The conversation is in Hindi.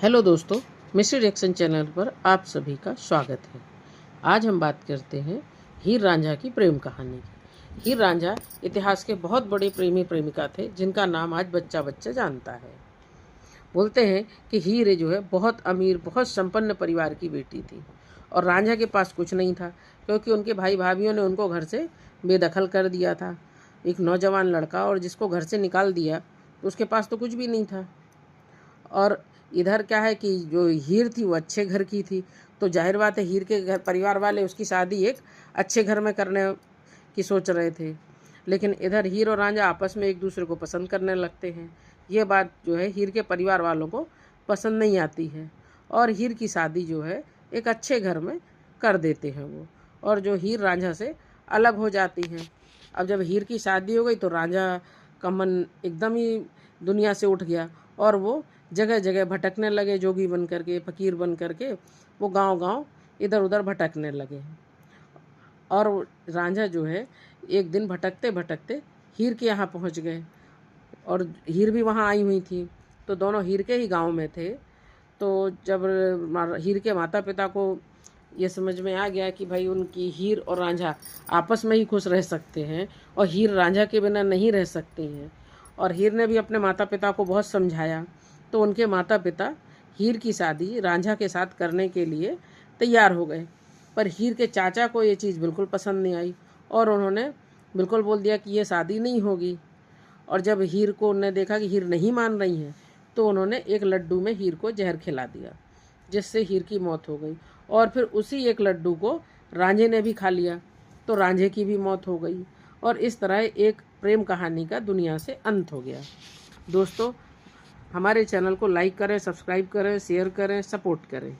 हेलो दोस्तों, मिस्ट्री रिएक्शन चैनल पर आप सभी का स्वागत है। आज हम बात करते हैं हीर रांझा की प्रेम कहानी की। हीर रांझा इतिहास के बहुत बड़े प्रेमी प्रेमिका थे जिनका नाम आज बच्चा बच्चा जानता है। बोलते हैं कि हीर जो है बहुत अमीर, बहुत संपन्न परिवार की बेटी थी और रांझा के पास कुछ नहीं था क्योंकि उनके भाई भाभीओं ने उनको घर से बेदखल कर दिया था। एक नौजवान लड़का और जिसको घर से निकाल दिया तो उसके पास तो कुछ भी नहीं था। और इधर क्या है कि जो हीर थी वो अच्छे घर की थी, तो जाहिर बात है हीर के घर परिवार वाले उसकी शादी एक अच्छे घर में करने की सोच रहे थे। लेकिन इधर हीर और रांझा आपस में एक दूसरे को पसंद करने लगते हैं। ये बात जो है हीर के परिवार वालों को पसंद नहीं आती है और हीर की शादी जो है एक अच्छे घर में कर देते हैं वो, और जो हीर रांझा से अलग हो जाती हैं। अब जब हीर की शादी हो गई तो रांझा का मन एकदम ही दुनिया से उठ गया और वो जगह जगह भटकने लगे, जोगी बन करके, फ़कीर बन करके वो गांव-गांव इधर उधर भटकने लगे। और रांझा जो है एक दिन भटकते भटकते हीर के यहाँ पहुँच गए और हीर भी वहाँ आई हुई थी, तो दोनों हीर के ही गांव में थे। तो जब हीर के माता पिता को ये समझ में आ गया कि भाई उनकी हीर और रांझा आपस में ही खुश रह सकते हैं और हीर रांझा के बिना नहीं रह सकती हैं, और हीर ने भी अपने माता पिता को बहुत समझाया, तो उनके माता पिता हीर की शादी रांझा के साथ करने के लिए तैयार हो गए। पर हीर के चाचा को ये चीज़ बिल्कुल पसंद नहीं आई और उन्होंने बिल्कुल बोल दिया कि ये शादी नहीं होगी। और जब हीर को उन्होंने देखा कि हीर नहीं मान रही है तो उन्होंने एक लड्डू में हीर को जहर खिला दिया, जिससे हीर की मौत हो गई। और फिर उसी एक लड्डू को रांझे ने भी खा लिया तो रांझे की भी मौत हो गई। और इस तरह एक प्रेम कहानी का दुनिया से अंत हो गया। दोस्तों, हमारे चैनल को लाइक करें, सब्सक्राइब करें, शेयर करें, सपोर्ट करें।